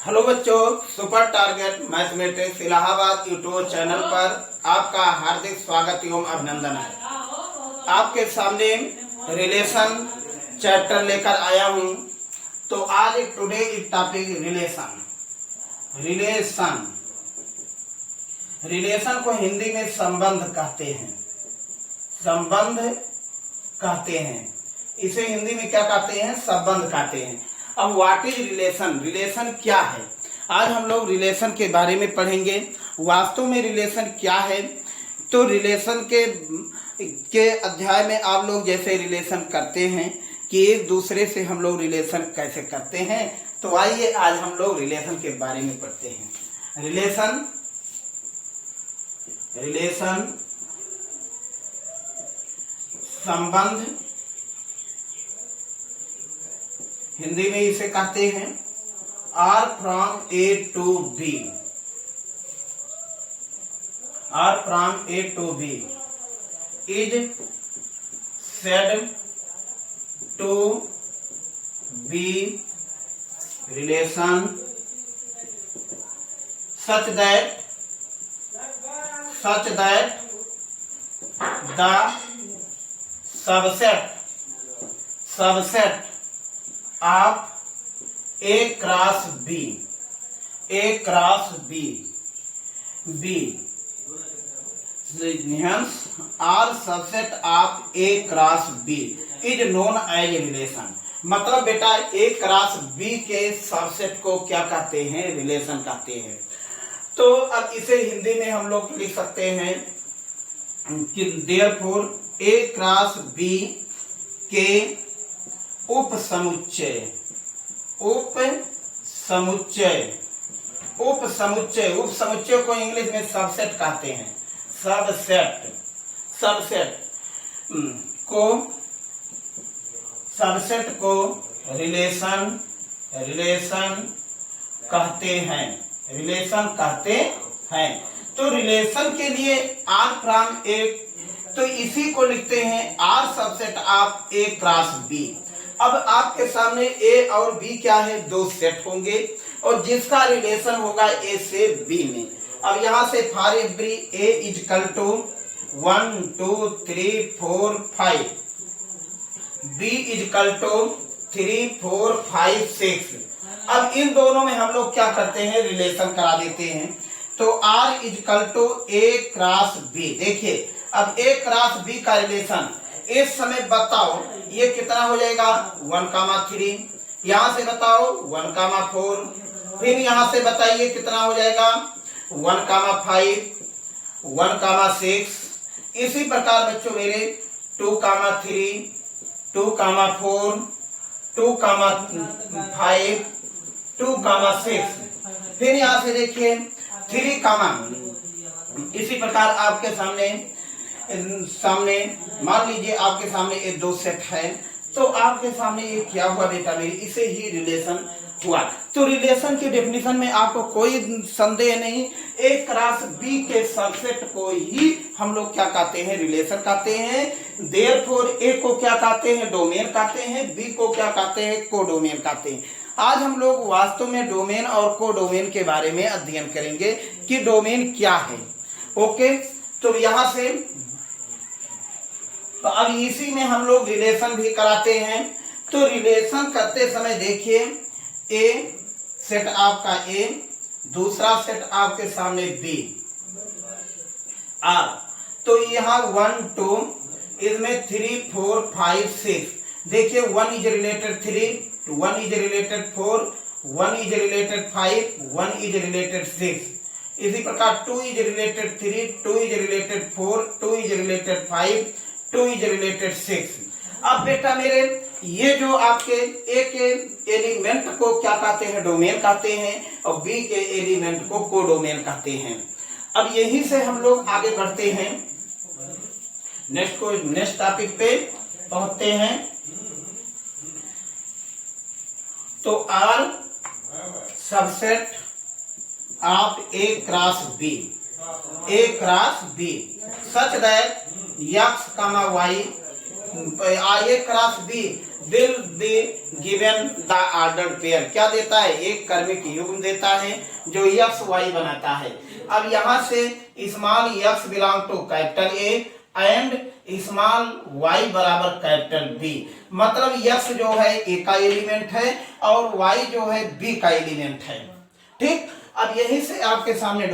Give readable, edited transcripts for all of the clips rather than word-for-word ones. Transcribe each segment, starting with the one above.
Hello बच्चों, super target mathematics Allahabad YouTube channel पर आपका हार्दिक स्वागत एवं अभिनंदन है। आपके सामने रिलेशन चैप्टर लेकर आया हूं। तो आज एक टुडे इज टॉपिक रिलेशन को हिंदी में संबंध कहते हैं। इसे हिंदी में क्या कहते हैं? संबंध कहते हैं। अब व्हाट इज रिलेशन क्या है? आज हम लोग रिलेशन के बारे में पढ़ेंगे। वास्तव में रिलेशन क्या है? तो रिलेशन के अध्याय में आप लोग जैसे रिलेशन करते हैं कि एक दूसरे से हम लोग रिलेशन कैसे करते हैं, तो आइए आज हम लोग रिलेशन के बारे में पढ़ते हैं। रिलेशन संबंध, हिंदी में इसे कहते हैं R from A to B। R from A to B is said to be relation such that the subset of A cross B hence R subset of A cross B is known as relation। मतलब बेटा A cross B के subset को क्या कहते हैं? Relation कहते हैं। तो अब इसे हिंदी में हम लोग लिख सकते हैं कि therefore A क्रॉस B के उप समुच्चय को इंग्लिश में सबसेट कहते हैं। सबसेट को रिलेशन कहते हैं। तो रिलेशन के लिए R फ्रॉम A, तो इसी को लिखते हैं R subset of A cross B। अब आपके सामने A और B क्या है? दो सेट होंगे और जिसका रिलेशन होगा A से B में। अब यहां से for every A is equal to 1 2 3 4 5, B is equal to 3 4 5 6। अब इन दोनों में हम लोग क्या करते हैं? रिलेशन करा देते हैं। तो R is equal to A cross B। देखिए अब A क्रॉस B का रिलेशन इस समय बताओ ये कितना हो जाएगा? 1,3। यहां से बताओ 1,4। फिर यहां से बताइए कितना हो जाएगा? 1,5 1,6। इसी प्रकार बच्चों मेरे 2,3 2,4 2,5 2,6। फिर यहां से देखिए 3, इसी प्रकार आपके सामने मान लीजिए आपके सामने ये दो सेट है। तो आपके सामने ये क्या हुआ बेटा मेरी? इसे ही रिलेशन हुआ। तो रिलेशन की डेफिनेशन में आपको कोई संदेह नहीं, A क्रॉस B के सबसेट को ही हम लोग क्या कहते हैं? रिलेशन कहते हैं। देयरफॉर A को क्या कहते हैं? डोमेन कहते हैं। B को क्या कहते हैं? कोडोमेन कहते हैं। आज हम लोग वास्तव में डोमेन और कोडोमेन के बारे में अध्ययन करेंगे कि डोमेन क्या है। ओके, तो यहां से तो अब इसी में हम लोग रिलेशन भी कराते हैं। तो रिलेशन करते समय देखिए A सेट आपका A, दूसरा सेट आपके सामने B R। तो यहाँ 1 2, इसमें 3 4 5 6। देखिए 1 is related 3, 1 is related 4, 1 is related 5, 1 is related 6। इसी प्रकार 2 is related 3, 2 is related 4, 2 is related 5, 2 is related 6। अब बेटा मेरे ये जो आपके A के एलिमेंट को क्या कहते हैं? डोमेन कहते हैं और B के एलिमेंट को कोडोमेन कहते हैं। अब यही से हम लोग आगे बढ़ते हैं, नेक्स्ट टॉपिक पे पहुंचते हैं। तो R subset of A cross B such that X, Y A cross B will be given the ordered pair। क्या देता है? एक क्रमिक युग्म देता है जो x y बनाता है। अब यहाँ से small x belong to capital A and small y बराबर कैपिटल B। मतलब x जो है A का एलिमेंट है और y जो है B का एलिमेंट है। ठीक, अब यही से आपके सामने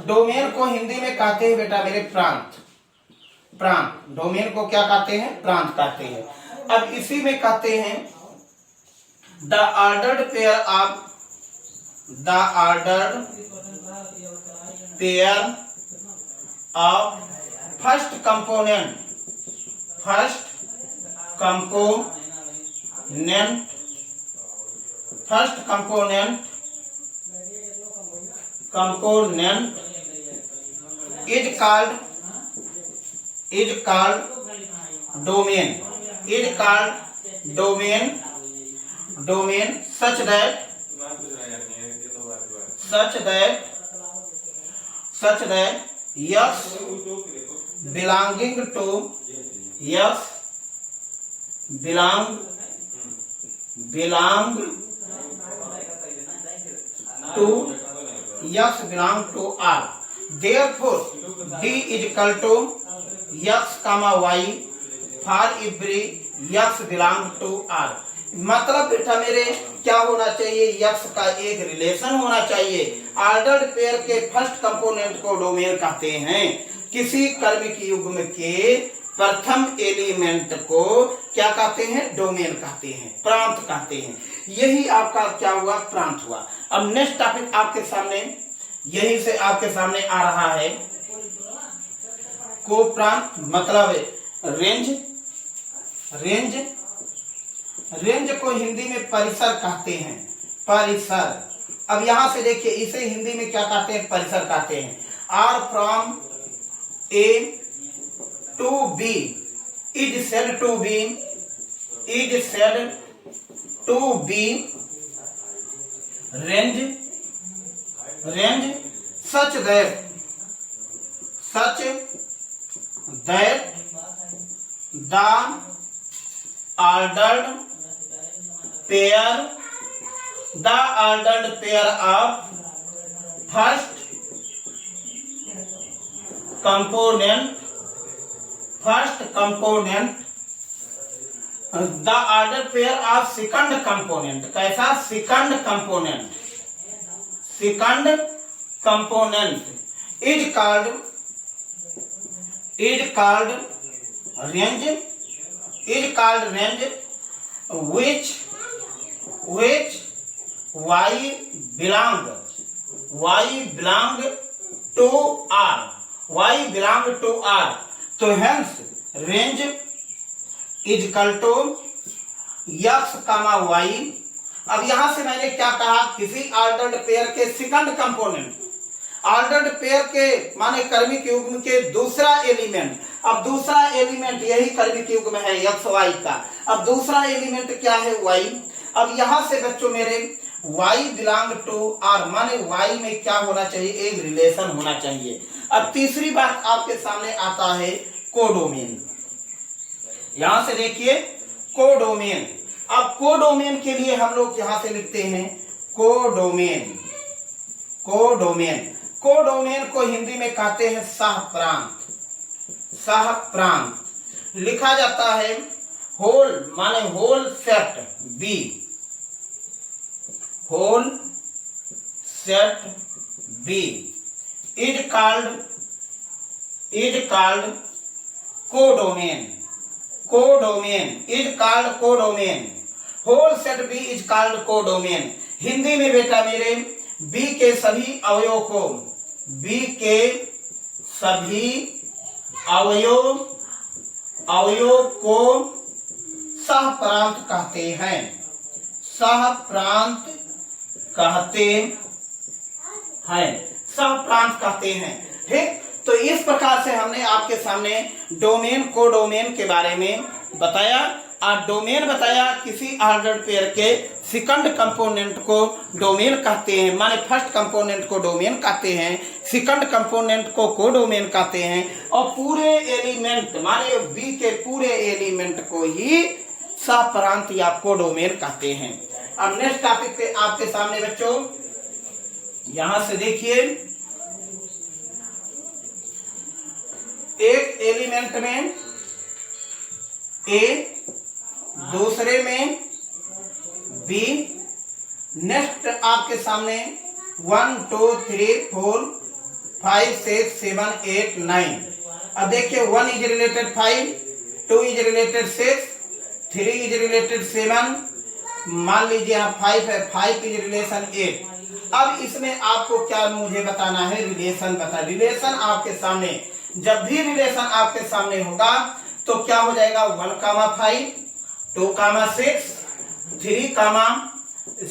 डोमेन को हिंदी में कहते हैं बेटा मेरे प्रांत। डोमेन को क्या कहते हैं? प्रांत कहते हैं। अब इसी में कहते हैं the ordered pair of first component is called domain such that x belonging to R। Therefore D is equal to x, y for every x belong to R। मतलब बेटा मेरे क्या होना चाहिए? x का एक रिलेशन होना चाहिए। ऑर्डर्ड पेयर के फर्स्ट कंपोनेंट को डोमेन कहते हैं। किसी क्रमिक युग्म के प्रथम एलिमेंट को क्या कहते हैं? डोमेन कहते हैं, प्रांत कहते हैं। यही आपका क्या हुआ? प्रांत हुआ। अब नेक्स्ट टॉपिक आपके सामने यही से आपके सामने आ रहा है को प्रांत, मतलब रेंज को हिंदी में परिसर कहते हैं। परिसर। अब यहां से देखिए, इसे हिंदी में क्या कहते हैं? परिसर कहते हैं। R from A to B is said to be range such that the ordered pair of first component the ordered pair of second component। कैसा? second component is called range which y belong to R। तो hence range is equal to x, y। अब यहां से मैंने क्या कहा? किसी ordered pair के सेकंड कंपोनेंट, ऑर्डर्ड पेयर के माने क्रमिक युग्म के दूसरा एलिमेंट। अब दूसरा एलिमेंट यही क्रमिक युग्म है x y का। अब दूसरा एलिमेंट क्या है? y। अब यहां से बच्चों मेरे y बिलोंग टू R माने y में क्या होना चाहिए? एक रिलेशन होना चाहिए। अब तीसरी बात आपके सामने आता है कोडोमेन। यहां से देखिए कोडोमेन। अब कोडोमेन के लिए हम लोग यहां से लिखते हैं कोडोमेन को हिंदी में कहते हैं सहप्रांत। लिखा जाता है होल माने whole set B is called codomain। Whole set B is called codomain। Hindi में बेटा मेरे B के सभी अवयव को सहप्रांत कहते हैं। सहप्रांत कहते हैं। ठीक, तो इस प्रकार से हमने आपके सामने डोमेन कोडोमेन के बारे में बताया। डोमेन बताया किसी ऑर्डर्ड पेयर के सेकंड कंपोनेंट को डोमेन कहते हैं, माने फर्स्ट कंपोनेंट को डोमेन कहते हैं, सेकंड कंपोनेंट को कोडोमेन कहते हैं, और पूरे एलिमेंट माने बी के पूरे एलिमेंट को ही सप्रांत या कोडोमेन कहते हैं। अब नेक्स्ट टॉपिक पे आपके सामने बच्चों यहां से देखिए, एक एलिमेंट में ए, दूसरे में बी, नेक्स्ट आपके सामने 1 2 3 4 5 6 7 8 9। अब देखिए 1 is related 5, 2 is related 6, 3 is related 7, मान लीजिए आप 5 है, 5 इज रिलेशन 8। अब इसमें आपको क्या मुझे बताना है, रिलेशन बता। रिलेशन आपके सामने, जब भी रिलेशन आपके सामने होगा तो क्या हो जाएगा, 1, 5, 2, 6, 3,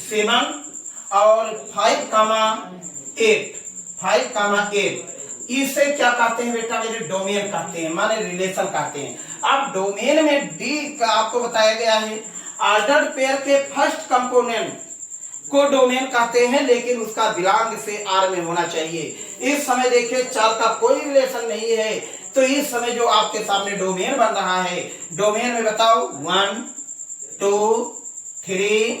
7 और 5, 8। इसे क्या कहते हैं बेटा मेरे, डोमेन कहते हैं, माने रिलेशन कहते हैं। अब डोमेन में डी का आपको बताया गया है, ऑर्डर्ड पेयर के फर्स्ट कंपोनेंट को डोमेन कहते हैं, लेकिन उसका बिलोंग से आर में होना चाहिए। इस समय देखिए चर का कोई रिलेशन नहीं है, तो इस समय जो आपके सामने डोमेन बन रहा है, डोमेन में बताओ 1 2 3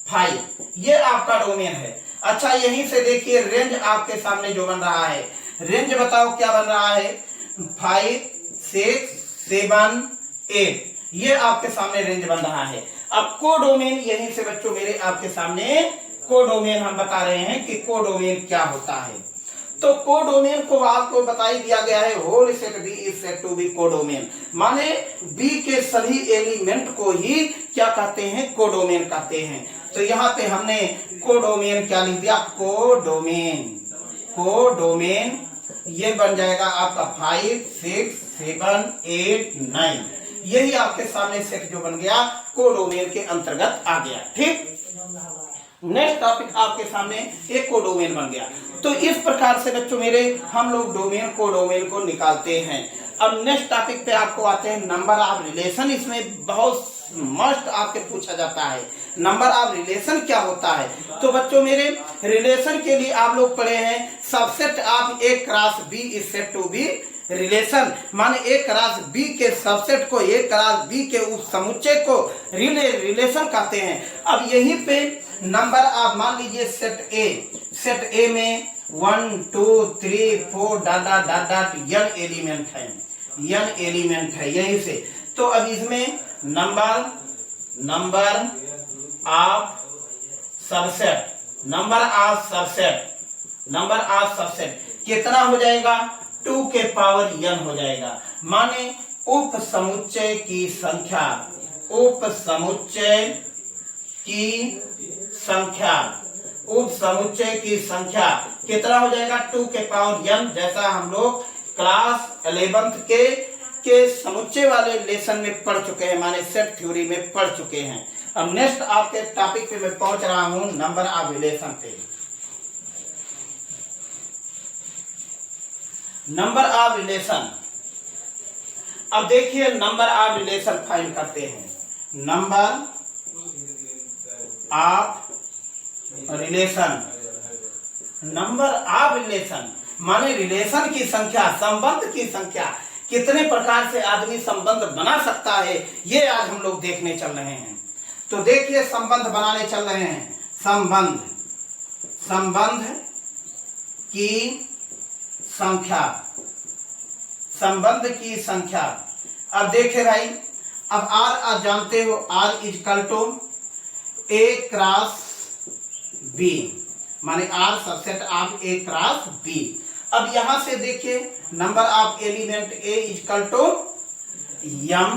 5, ये आपका डोमेन है। अच्छा यहीं से देखिए रेंज आपके सामने जो बन रहा है, रेंज बताओ क्या बन रहा है, 5 6 7 8, ये आपके सामने रेंज बन रहा है। अब कोडोमेन यहीं से बच्चों मेरे आपके सामने कोडोमेन हम बता रहे हैं कि कोडोमेन क्या होता है। तो कोडोमेन को आपको बता ही दिया गया है, whole set B is set to B codomain, माने बी के सभी एलिमेंट को ही क्या कहते हैं, कोडोमेन कहते हैं। तो यहाँ पे हमने कोडोमेन क्या लिख दिया, कोडोमेन ये बन जाएगा आपका 5 6 7 8 9, यही आपके सामने सेट जो बन गया कोडोमेन के अंतर्गत आ गया। ठीक, नेक्स्ट टॉपिक आपके सामने एक कोडोमेन बन गया। तो इस प्रकार से बच्चों मेरे हम लोग डोमेन कोडोमेन को निकालते हैं। अब नेक्स्ट टॉपिक पे आपको आते हैं नंबर ऑफ रिलेशन। इसमें बहुत मस्ट आपके पूछा जाता है, नंबर ऑफ रिलेशन क्या होता है। तो बच्चों मेरे रिलेशन के लिए आप लोग पढ़े हैं, subset of A cross B is set to B relation, माने ए क्रॉस बी के सबसेट को ए क्रॉस बी के उस समुच्चय को रिलेशन कहते हैं। अब यहीं पे नंबर आप मान लीजिए सेट ए में 1 2 3 4 डॉट n एलिमेंट है यहीं से। तो अब इसमें नंबर ऑफ सबसेट कितना हो जाएगा, 2 के पावर n हो जाएगा, माने उप समुच्चय की संख्या कितना हो जाएगा, 2 के पावर n। जैसा हम लोग क्लास 11th के समुच्चय वाले लेसन में पढ़ चुके हैं, माने सेट थ्योरी में पढ़ चुके हैं। अब नेक्स्ट आपके टॉपिक पे मैं पहुंच रहा हूं, नंबर ऑफ रिलेशन पे। नंबर ऑफ रिलेशन, अब देखिए नंबर ऑफ रिलेशन फाइंड करते हैं। नंबर ऑफ रिलेशन माने रिलेशन की संख्या, संबंध की संख्या, कितने प्रकार से आदमी संबंध बना सकता है, ये आज हम लोग देखने चल रहे हैं। तो देखिए संबंध बनाने चल रहे हैं, संबंध की संख्या। अब देखे भाई, अब आर जानते हो, R is equal to A cross B, माने R subset of A cross B. अब यहां से देखिए number of element A is equal to m,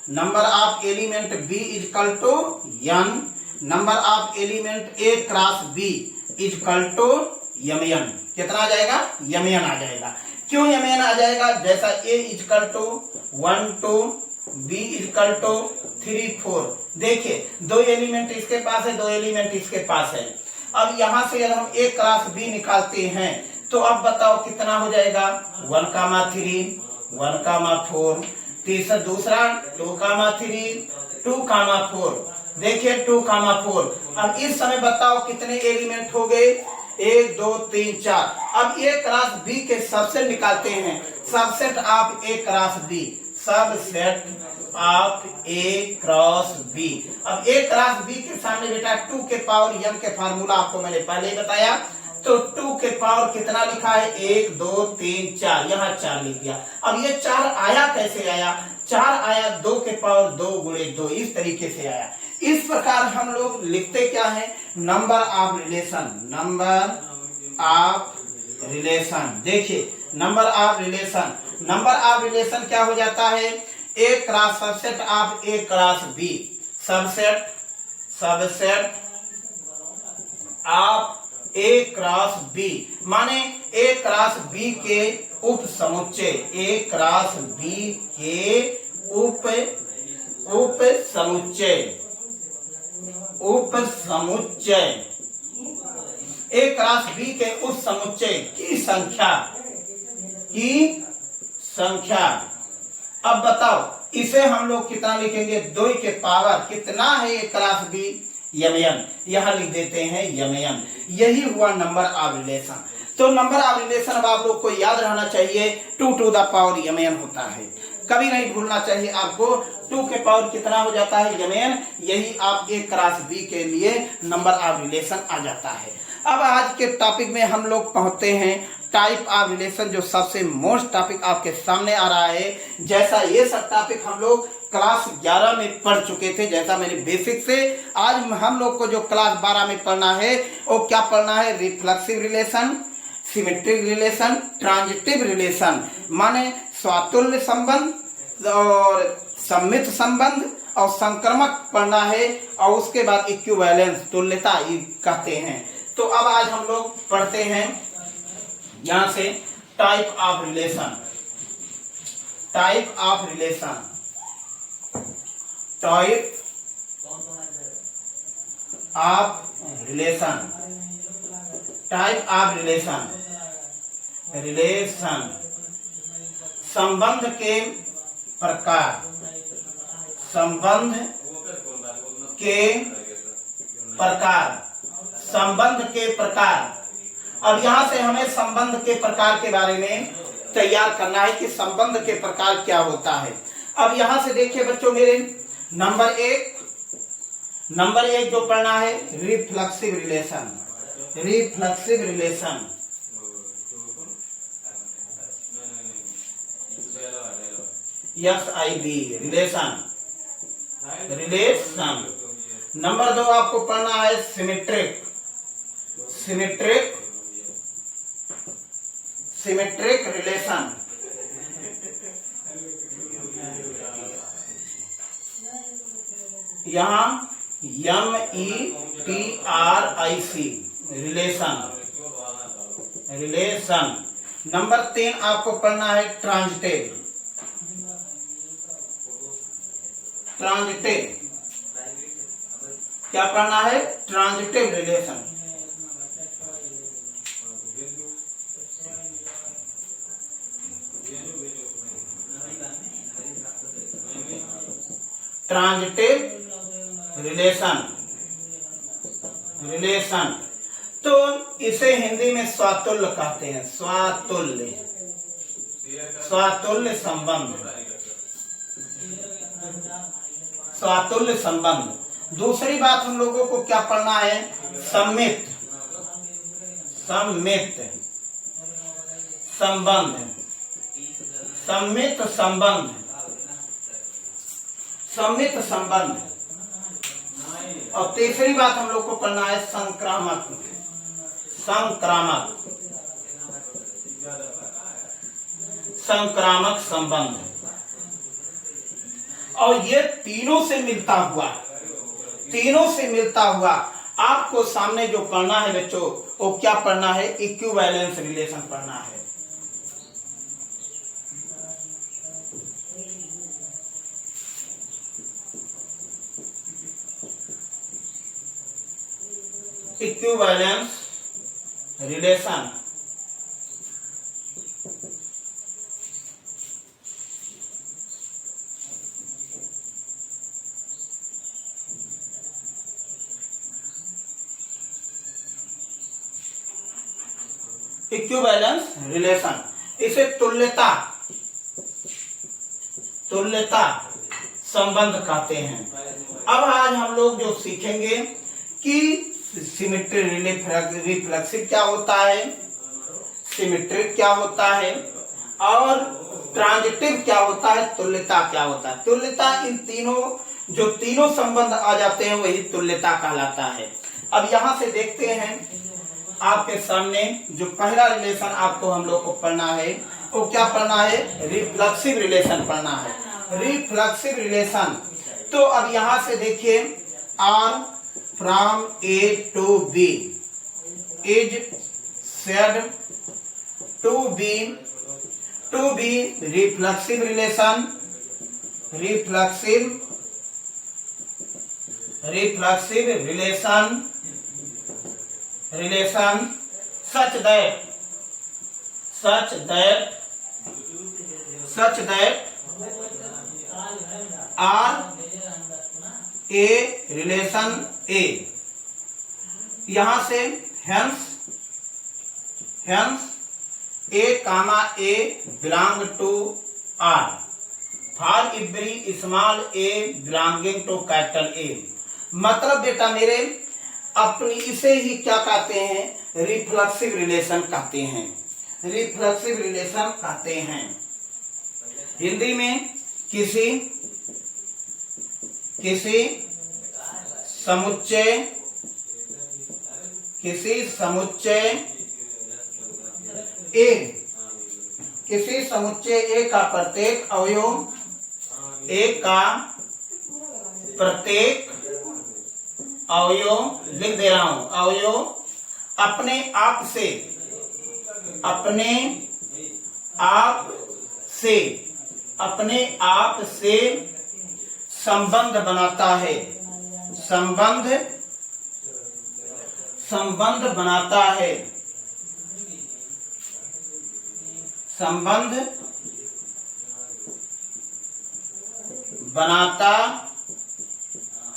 number of element B is equal to n, number of element A cross B is equal to mn। कितना आ जाएगा, mn आ जाएगा। क्यों mn आ जाएगा, जैसा a is equal to 1 2, b is equal to 3 4। देखिए 2 element इसके पास है, 2 element इसके पास है। अब यहां से अगर हम a क्रॉस b निकालते हैं तो अब बताओ कितना हो जाएगा, 1 3 1 4, तीसरा दूसरा 2,3 2,4 देखिए 2,4। अब इस समय बताओ कितने एलिमेंट हो गए, 1 2 3 4। अब ए क्रॉस बी के सबसेट निकालते हैं, subset of A cross B, subset of A cross B. अब ए क्रॉस बी के सामने बेटा 2 के पावर m के फार्मूला आपको मैंने पहले ही बताया, तो 2 के पावर कितना लिखा है, 1 2 3 4, यहाँ 4 लिख दिया। अब ये 4 आया कैसे आया, 4 आया 2 के पावर 2 गुणे 2, इस तरीके से आया। इस प्रकार हम लोग लिखते क्या है, number of relation, number of relation. देखिए number of relation, number of relation क्या हो जाता है, A cross subset of A cross B, subset subset of A cross B, माने ए क्रॉस बी के उप समुच्चय, ए क्रॉस बी के उप समुच्चय, उप समुच्चय, ए क्रॉस बी के उप समुच्चय की संख्या, की संख्या। अब बताओ इसे हम लोग कितना लिखेंगे, 2 के पावर कितना है ए क्रॉस बी, mn, यहां लिख देते हैं mn। यही हुआ नंबर ऑफ रिलेशन। तो नंबर ऑफ रिलेशन अब आप लोग को याद रहना चाहिए 2 टू द पावर mn होता है, कभी नहीं भूलना चाहिए आपको। 2 के पावर कितना हो जाता है, mn, यही आप ए क्रॉस बी के लिए नंबर ऑफ रिलेशन आ जाता है। अब आज के टॉपिक में हम लोग पहुंचते हैं टाइप ऑफ रिलेशन, जो सबसे मोस्ट टॉपिक आपके सामने आ रहा है। जैसा ये सब टॉपिक हम लोग क्लास 11 में पढ़ चुके थे, जैसा मेरे बेसिक से, आज हम लोग को जो क्लास 12 में पढ़ना है वो क्या पढ़ना है, reflexive relation, symmetric relation, transitive relation, माने स्वातुल्य संबंध और सम्मित संबंध और संक्रमक पढ़ना है, और उसके बाद इक्विवेलेंस, तुल्यता कहते हैं। तो अब आज हम लोग पढ़ते हैं यहां से type of relation, type of relation, type of relation, type of relation, relation, संबंध के प्रकार, संबंध के प्रकार, संबंध के प्रकार। अब यहां से हमें संबंध के प्रकार के बारे में तैयार करना है कि संबंध के प्रकार क्या होता है। अब यहां से देखिए बच्चों मेरे, नंबर एक जो पढ़ना है reflexive relation, reflexive relation, SIB relation, relation. Number 2 आपको पढ़ना है सिमेट्रिक, सिमेट्रिक, सिमेट्रिक रिलेशन, यहां METRIC रिलेशन, रिलेशन। नंबर 3 आपको पढ़ना है ट्रांजिटिव, ट्रांजिटिव, क्या पढ़ना है, transitive relation. Transitive relation, relation. तो इसे हिंदी में स्वातुल्य कहते हैं, स्वातुल्य, स्वातुल्य संबंध, स्वातुल्य संबंध। दूसरी बात हम लोगों को क्या पढ़ना है, सम्मित, सम्मित संबंध, सम्मित संबंध, सम्मित संबंध। और तीसरी बात हम लोग को पढ़ना है संक्रामक, संक्रामक, संक्रामक संबंध। और ये तीनों से मिलता हुआ, तीनों से मिलता हुआ आपको सामने जो पढ़ना है बच्चों, वो क्या पढ़ना है, इक्विवेलेंस रिलेशन पढ़ना है। इक्विवेलेंस रिलेशन, इक्विवेलेंस रिलेशन, इसे तुल्यता संबंध कहते हैं। अब आज हम लोग जो सीखेंगे कि सिमेट्री रिफ्लेक्सिव क्या होता है, सिमेट्रिक क्या होता है और ट्रांजिटिव क्या होता है, तुल्यता क्या होता है। तुल्यता, इन तीनों संबंध आ जाते हैं वही तुल्यता कहलाता है। अब यहां से देखते हैं आपके सामने जो पहला रिलेशन आपको हम लोग को पढ़ना है वो क्या पढ़ना है, रिफ्लेक्सिव रिलेशन पढ़ना है। रिफ्लेक्सिव रिलेशन, तो अब यहां से देखिए R from A to B is said to be reflexive relation such that R A relation A, यहां से hence A comma A belong to R for every small a belonging to capital A। मतलब बेटा मेरे अपनी इसे ही क्या कहते हैं, रिफ्लेक्सिव रिलेशन कहते हैं, रिफ्लेक्सिव रिलेशन कहते हैं। हिंदी में किसी समुच्चय ए का प्रत्येक अवयव लिख दे रहा हूं, अवयव अपने आप से संबंध बनाता है, संबंध बनाता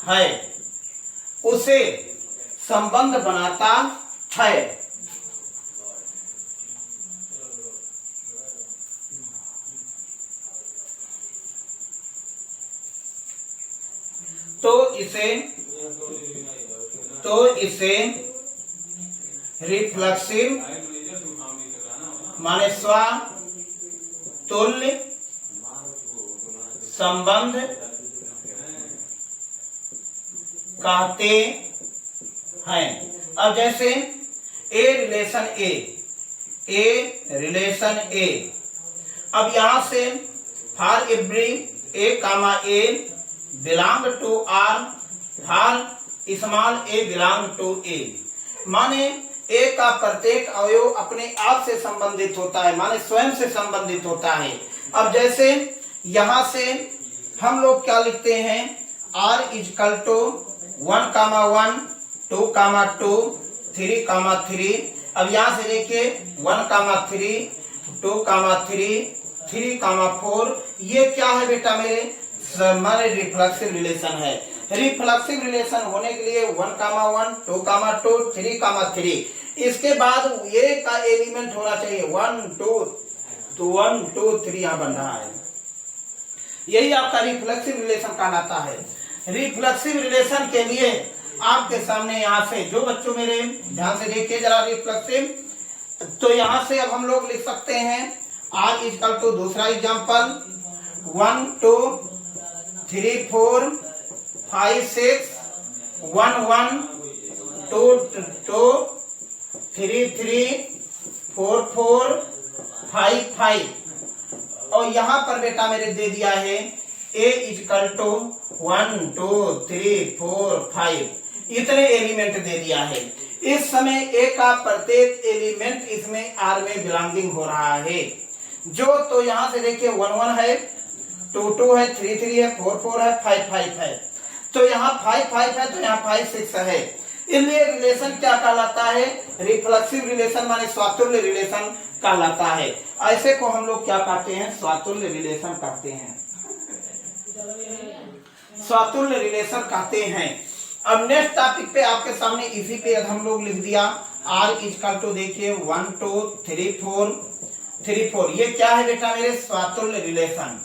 है, उसे संबंध बनाता है। तो इसे रिफ्लेक्सिव माने स्वतुल्य संबंध कहते हैं। अब जैसे ए रिलेशन ए, अब यहां से for every a comma a belong to R, for small a belong to A, माने ए का प्रत्येक अवयव अपने आप से संबंधित होता है, माने स्वयं से संबंधित होता है। अब जैसे यहां से हम लोग क्या लिखते हैं, R इजकल टू 1,1 2,2 3,3। अब यहां से देखिए 1,3 2,3 3,4, ये क्या है बेटा मेरे, हमारे रिफ्लेक्सिव रिलेशन है। रिफ्लेक्सिव रिलेशन होने के लिए 1,1 2,2 3,3, इसके बाद ये का एलिमेंट होना चाहिए 1 2 3 यहाँ बन रहा है, यही आपका रिफ्लेक्सिव रिलेशन कहलाता है। रिफ्लेक्सिव रिलेशन के लिए आपके सामने यहाँ से जो बच्चों मेरे ध्यान से देखिए जरा रिफ्लेक्सिव, तो यहाँ से अब हम लोग लिख सकते हैं R इक्वल टू, दूसरा एग्जांपल 1 2 3 4 5 6 1 1 2 2 3 3 4 4 5 5, और यहाँ पर बेटा मेरे दे दिया है A इक्वल टू 1 2 3 4 5, इतने एलिमेंट दे दिया है। इस समय A का प्रत्येक एलिमेंट इसमें R में बिलोंगिंग हो रहा है, जो तो यहाँ से देखिए 1 1 है, 2 2 है, 3 3 है, 4 4 है, 5 5 है, तो यहाँ 5 5 है, तो यहाँ 5 6 है। इसलिए रिलेशन क्या कहलाता है, रिफ्लेक्सिव रिलेशन माने स्वातुल्य रिलेशन कहलाता है। ऐसे को हम लोग क्या कहते हैं, स्वातुल्य रिलेशन कहते हैं, स्वातुल्य रिलेशन कहते हैं। अब नेक्स्ट टॉपिक पे आपके सामने इसी पे हम लोग लिख दिया R इजकल टू देखिए 1 2 3 4 3 4। ये क्या है बेटा मेरे? स्वातुल्य रिलेशन।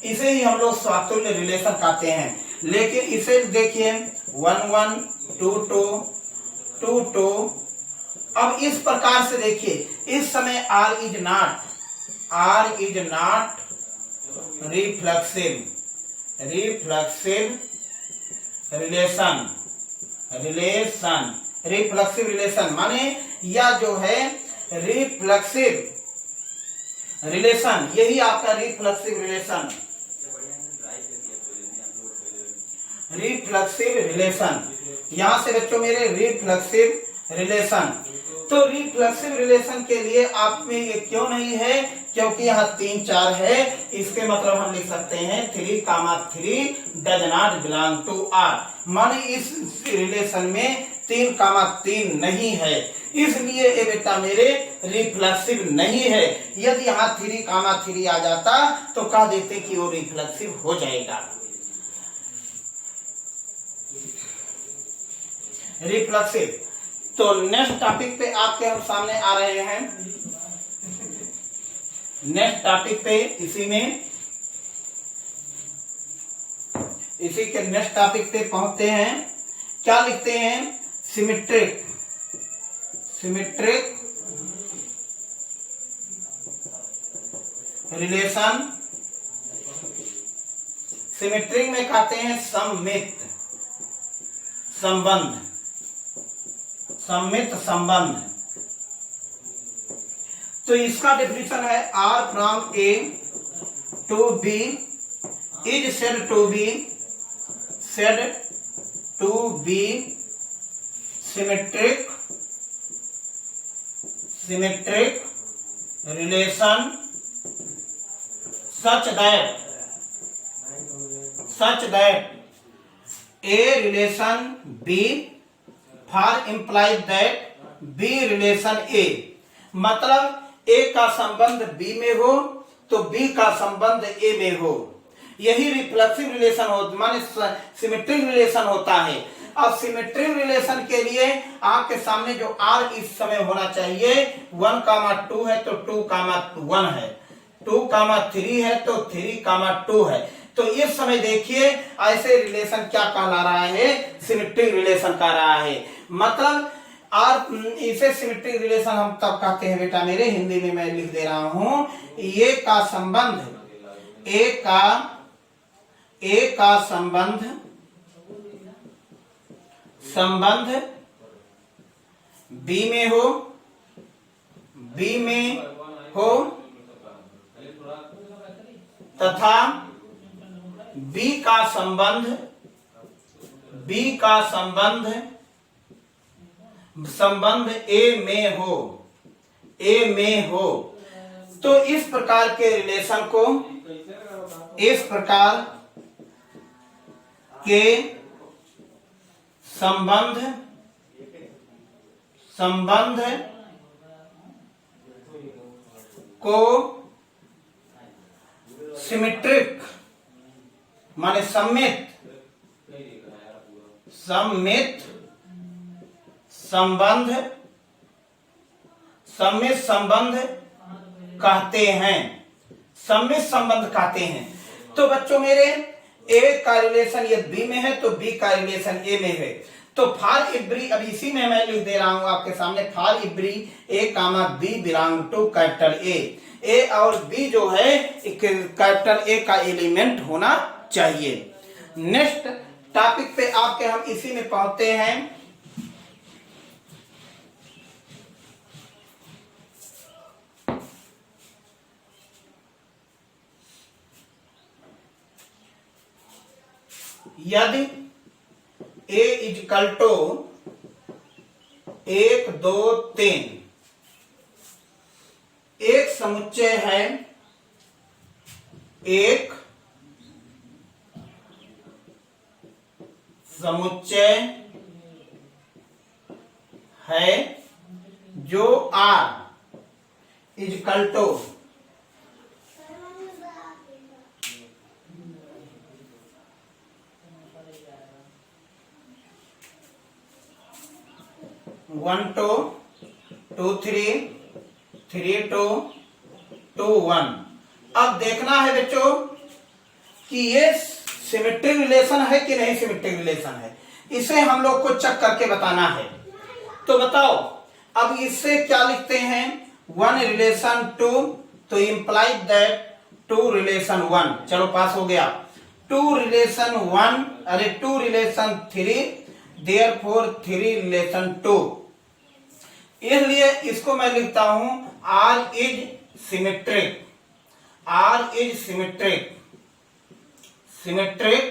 इसे ही हम लोग स्वातुल्य रिलेशन कहते हैं। लेकिन इसे देखिए 1 1 2 2 2 2। अब इस प्रकार से देखिए, इस समय R is not reflexive relation माने या जो है रिफ्लेक्सिव रिलेशन, यही आपका रिफ्लेक्सिव रिलेशन। यहां से बच्चों मेरे रिफ्लेक्सिव रिलेशन। तो रिफ्लेक्सिव रिलेशन के लिए आप में ये क्यों नहीं है? क्योंकि यहाँ 3 4 है। इसके मतलब हम लिख सकते हैं 3, 3 does not belong to R। माने इस रिलेशन में 3, 3 नहीं है, इसलिए ये बेटा मेरे रिफ्लेक्सिव नहीं है। यदि यहाँ 3, 3 आ जाता तो कह देते कि वो रिफ्लेक्सिव हो जाएगा। रिफ्लेक्सिव। तो नेक्स्ट टॉपिक पे आपके हम सामने आ रहे हैं। नेक्स्ट टॉपिक पे इसी के नेक्स्ट टॉपिक पे पहुंचते हैं। क्या लिखते हैं? Symmetric relation. सिमेट्रिक में कहते हैं सममित संबंध। तो इसका डेफिनेशन है R from A to B is said to be symmetric relation such that A relation B far implies that B relation A। मतलब A का संबंध B में हो तो B का संबंध A में हो, यही रिफ्लेक्सिव रिलेशन हो माने सिमेट्रिक रिलेशन होता है। अब सिमेट्रिक रिलेशन के लिए आपके सामने जो R इस समय होना चाहिए 1, 2 है तो 2, 1 है, 2, 3 है तो 3, 2 है। तो इस समय देखिए ऐसे रिलेशन क्या कहला रहा है? सिमेट्रिक रिलेशन कह रहा है। मतलब इसे सिमेट्रिक रिलेशन हम तब कहते हैं बेटा मेरे, हिंदी में मैं लिख दे रहा हूं, ए का संबंध बी में हो तथा बी का संबंध ए में हो। तो इस प्रकार के रिलेशन को, इस प्रकार के संबंध को सिमेट्रिक माने सममित संबंध कहते हैं। तो बच्चों मेरे ए का रिलेशन यदि बी में है तो बी का रिलेशन ए में है। तो फॉर एवरी, अब इसी में मैं लिख दे रहा हूं आपके सामने, for every a comma b belong to capital A और बी जो है कैपिटल ए का एलिमेंट होना चाहिए। नेक्स्ट टॉपिक पे आपके हम इसी में पहुंचते हैं। यदि ए इजकल टू 1 2 3 एक समुच्चय है, एक समुच्चय है जो R इजकल टू 1 2 2 3 3 2 2 1। अब देखना है बच्चों कि ये सिमेट्रिक रिलेशन है कि नहीं सिमेट्रिक रिलेशन है, इसे हम लोग को चेक करके बताना है। तो बताओ अब इससे क्या लिखते हैं, 1 रिलेशन 2, तो इंप्लाइड दैट 2 रिलेशन 1। चलो पास हो गया। 2 रिलेशन 1 अरे 2 रिलेशन 3, देयरफॉर 3 रिलेशन 2। इसलिए इसको मैं लिखता हूं R is symmetric, R is symmetric, symmetric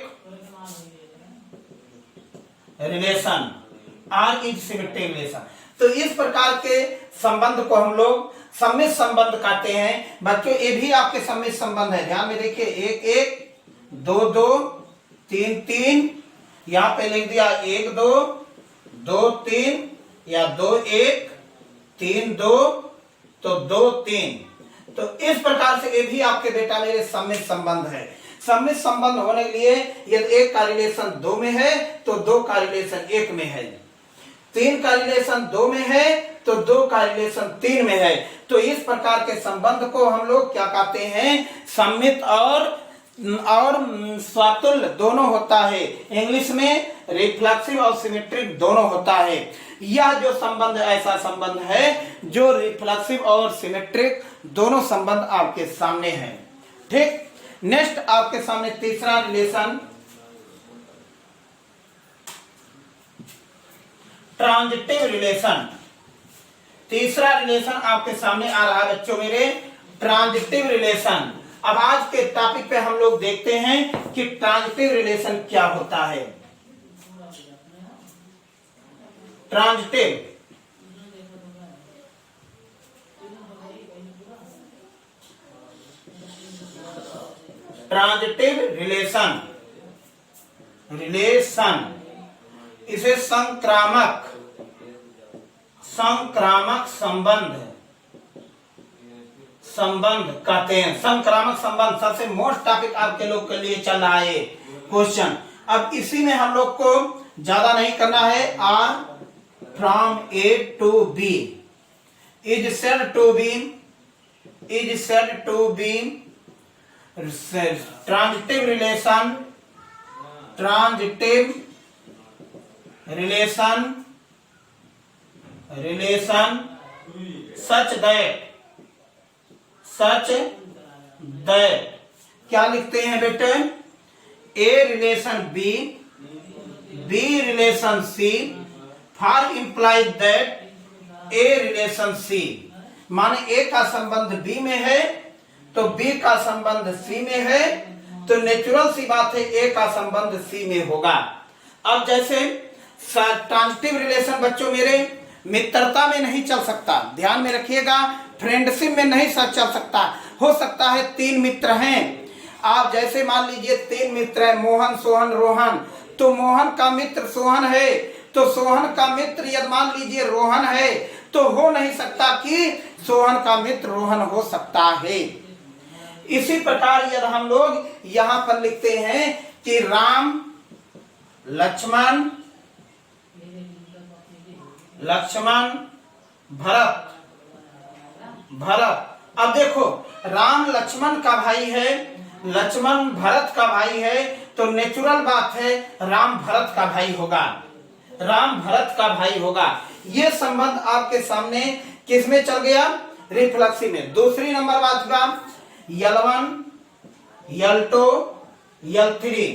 relation, R is symmetric relation. तो इस प्रकार के संबंध को हम लोग सम्मिश्र संबंध कहते हैं। बच्चों ये भी आपके सम्मिश्र संबंध है, ध्यान में देखिए, 1 1 2 2 3 3, यहां पे लिख दिया 1 2 2 3 या 2 1 3 2 तो 2 3। तो इस प्रकार से ये भी आपके बेटा मेरे सम्मिश्र संबंध है। सम्मिश्र संबंध होने के लिए यदि एक का रिलेशन 2 में है तो 2 का रिलेशन 1 में है, 3 का रिलेशन 2 में है तो 2 का रिलेशन 3 में है। तो इस प्रकार के संबंध को हम लोग क्या कहते हैं, सम्मित और स्वातुल्य दोनों होता है। इंग्लिश में रिफ्लेक्सिव और सिमेट्रिक दोनों होता है। यह जो संबंध ऐसा संबंध है जो रिफ्लेक्सिव और सिमेट्रिक दोनों संबंध आपके सामने है। ठीक, नेक्स्ट आपके सामने तीसरा रिलेशन ट्रांजिटिव रिलेशन। तीसरा रिलेशन आपके सामने आ रहा है बच्चों मेरे, ट्रांजिटिव रिलेशन। अब आज के टॉपिक पे हम लोग देखते हैं कि ट्रांजिटिव रिलेशन क्या होता है। ट्रांजिटिव ट्रांजिटिव रिलेशन, रिलेशन इसे संक्रामक संबंध कहते हैं। संक्रामक संबंध सबसे मोस्ट टॉपिक आपके लोग के लिए चल रहा है क्वेश्चन। अब इसी में हम लोग को ज्यादा नहीं करना है। R from A to B is said to be transitive relation such that क्या लिखते हैं बेटे, A relation B, B relation C for implies that A relation C। माने A का संबंध B में है तो B का संबंध C में है, तो नेचुरल सी बात है A का संबंध C में होगा। अब जैसे ट्रांजिटिव रिलेशन बच्चों मेरे मित्रता में नहीं चल सकता, ध्यान में रखिएगा, फ्रेंडशिप में नहीं चल सकता। हो सकता है 3 मित्र हैं, आप जैसे मान लीजिए 3 मित्र हैं, मोहन सोहन रोहन, तो मोहन का मित्र सोहन है तो सोहन का मित्र यदि मान लीजिए रोहन है, तो हो नहीं सकता कि सोहन का मित्र रोहन हो सकता है। इसी प्रकार यदि हम लोग यहाँ पर लिखते हैं कि राम लक्ष्मण भरत। अब देखो राम लक्ष्मण का भाई है, लक्ष्मण भरत का भाई है, तो नेचुरल बात है राम भरत का भाई होगा, राम भरत का भाई होगा। ये संबंध आपके सामने किस में चल गया, रिफ्लेक्सिव में। दूसरी नंबर बात का L1 L2 L3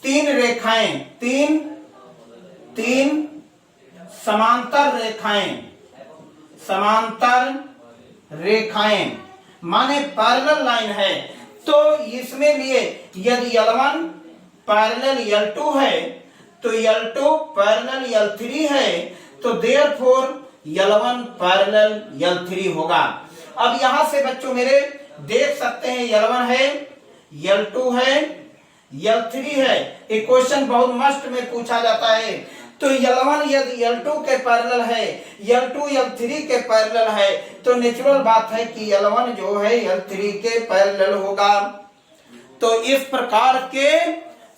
तीन रेखाएं, तीन समांतर रेखाएं माने पैरेलल लाइन है। तो इसमें लिए यदि L1 पैरेलल L2 है तो L2 पैरेलल L3 है, तो देयरफॉर L1 पैरेलल L3 होगा। अब यहां से बच्चों मेरे देख सकते हैं L1 है, L2 है, L3 है। एक क्वेश्चन बहुत मस्ट में पूछा जाता है, तो L1 यदि L2 के पैरेलल है, L2 L3 के पैरेलल है, तो नेचुरल बात है कि L1 जो है L3 के पैरेलल होगा। तो इस प्रकार के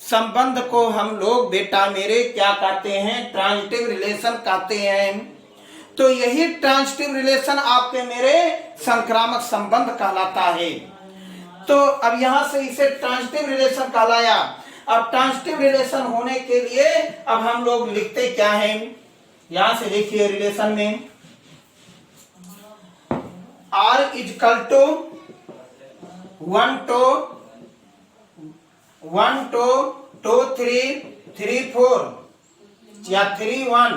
संबंध को हम लोग बेटा मेरे क्या कहते हैं, ट्रांजिटिव रिलेशन कहते हैं। तो यही ट्रांजिटिव रिलेशन आपके मेरे संक्रामक संबंध कहलाता है। तो अब यहां से इसे ट्रांजिटिव रिलेशन कहलाया। अब ट्रांजिटिव रिलेशन होने के लिए अब हम लोग लिखते क्या हैं, यहां से देखिए रिलेशन में R इजकल टू 1 to 2 3 3 4 या 3 1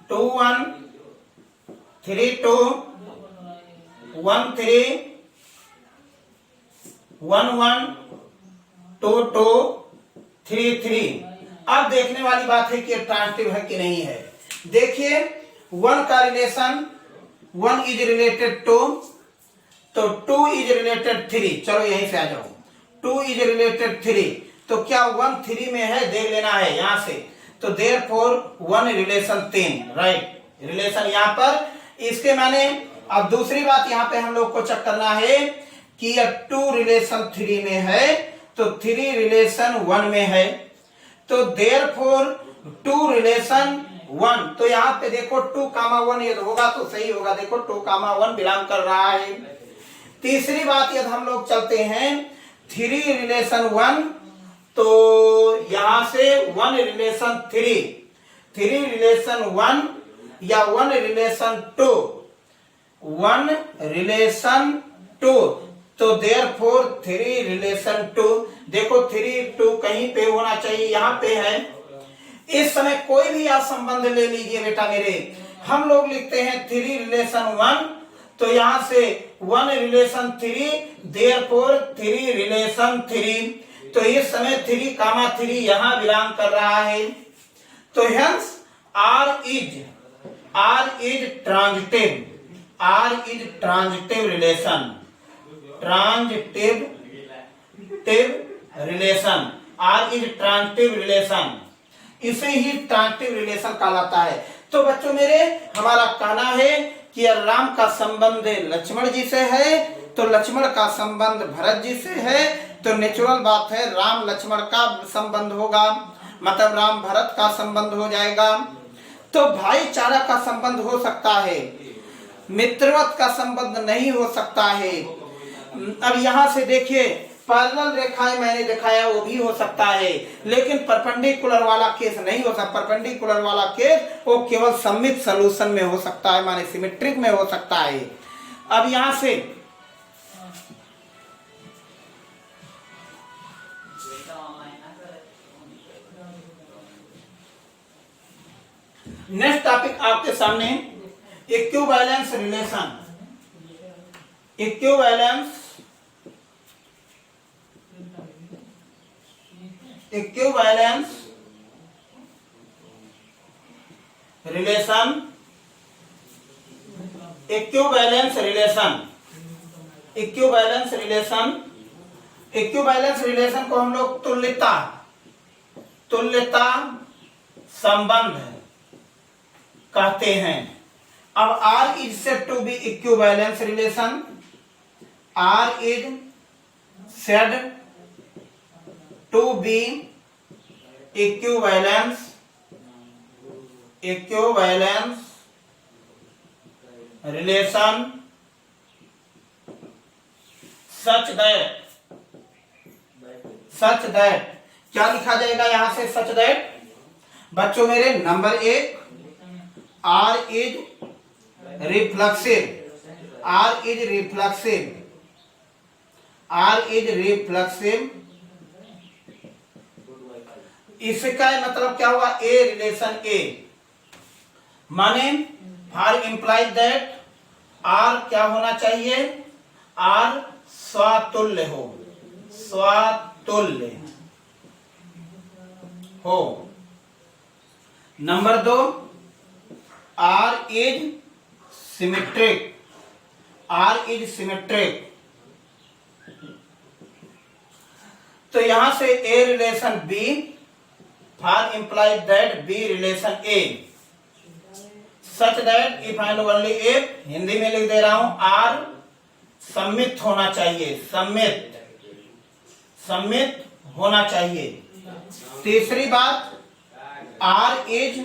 2 1 3 2 1 3 1 1 2 2 3 3। अब देखने वाली बात है कि ट्रांजिटिव है कि नहीं है। देखिए 1 का रिलेशन 1 इज रिलेटेड टू, तो 2 इज रिलेटेड 3, चलो यहीं से आ जाओ, 2 इज रिलेटेड 3, तो क्या 1 3 में है, देख लेना है यहां से, तो देयरफॉर 1 रिलेशन 3, राइट, रिलेशन यहां पर इसके माने। अब दूसरी बात यहां पे हम लोग को चेक करना है कि यह 2 रिलेशन 3 में है, तो 3 रिलेशन 1 में है, तो देयरफॉर 2 रिलेशन 1, तो यहाँ पे देखो 2,1 यदि होगा तो सही होगा, देखो 2,1 बिलोंग कर रहा है। तीसरी बात यदि हम लोग चलते हैं 3 रिलेशन 1, तो यहां से 1 रिलेशन 3, 3 रिलेशन 1 या 1 रिलेशन 2, 1 रिलेशन 2, तो देयरफॉर 3 रिलेशन 2, देखो 3 2 कहीं पे होना चाहिए, यहां पे है। इस समय कोई भी आप संबंध ले लीजिए बेटा मेरे, हम लोग लिखते हैं 3 रिलेशन 1, तो यहां से 1 रिलेशन 3, देयरफॉर 3 रिलेशन 3, तो इस समय 3,3 यहां बिलोंग कर रहा है, तो hence R is transitive, R is transitive relation, transitive relation, R is transitive relation, इसे ही ट्रांजिटिव रिलेशन कहलाता है। तो बच्चों मेरे हमारा कहना है कि राम का संबंध लक्ष्मण जी से है, तो लक्ष्मण का संबंध भरत जी से है, तो नेचुरल बात है राम लक्ष्मण का संबंध होगा, मतलब राम भरत का संबंध हो जाएगा। तो भाईचारा का संबंध हो सकता है, मित्रवत का संबंध नहीं हो सकता है। अब यहां से देखिए पैरेलल रेखाएं मैंने दिखाया वो भी हो सकता है, लेकिन परपेंडिकुलर वाला केस नहीं हो सकता। परपेंडिकुलर वाला केस वो केवल सममित सॉल्यूशन में हो सकता है, माने सिमेट्रिक में हो सकता है। अब यहां से नेक्स्ट टॉपिक आपके सामने equivalence relation, equivalence relation, equivalence relation, equivalence relation, equivalence relation को हम लोग तुल्यता, तुल्यता संबंध कहते हैं। अब R is said to be equivalence relation, R is said to be equivalence relation such that क्या लिखा जाएगा यहां से such that, बच्चों मेरे number 1 R is reflexive, R is reflexive, R is reflexive, इसका मतलब क्या हुआ, A रिलेशन A, माने फॉर इम्प्लाइज दैट R क्या होना चाहिए, R स्वतुल्य हो, स्वतुल्य हो। Number 2 R is symmetric, R is symmetric, तो यहां से A relation B for implies that B relation A, such that if and only if, Hindi में लिख दे रहा हूं, R सम्मित होना चाहिए, सम्मित होना चाहिए। तीसरी बात, आर इज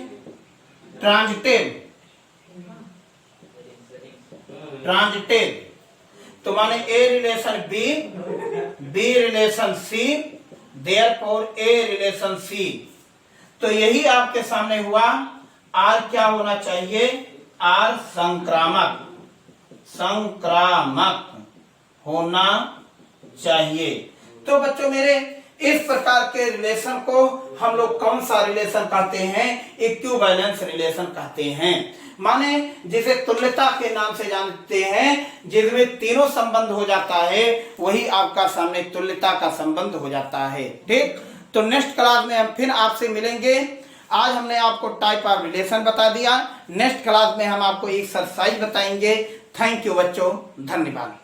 ट्रांजिटिव, ट्रांजिटिव। तो माने a relation B, B relation C, therefore a relation सी। तो यही आपके सामने हुआ। आर क्या होना चाहिए? आर संक्रामक, संक्रामक होना चाहिए। तो बच्चों मेरे, इस प्रकार के रिलेशन को हम लोग कौन सा रिलेशन कहते हैं? इक्विवेलेंस रिलेशन कहते हैं। माने जिसे तुल्यता के नाम से जानते हैं, जिसमें तीनों संबंध हो जाता है, वही आपका सामने तुल्यता का संबंध हो जाता है। ठीक, तो नेक्स्ट क्लास में हम फिर आपसे मिलेंगे। आज हमने आपको टाइप ऑफ रिलेशन बता दिया। नेक्स्ट क्लास में हम आपको एक्सरसाइज बताएंगे। थैंक यू बच्चों, धन्यवाद।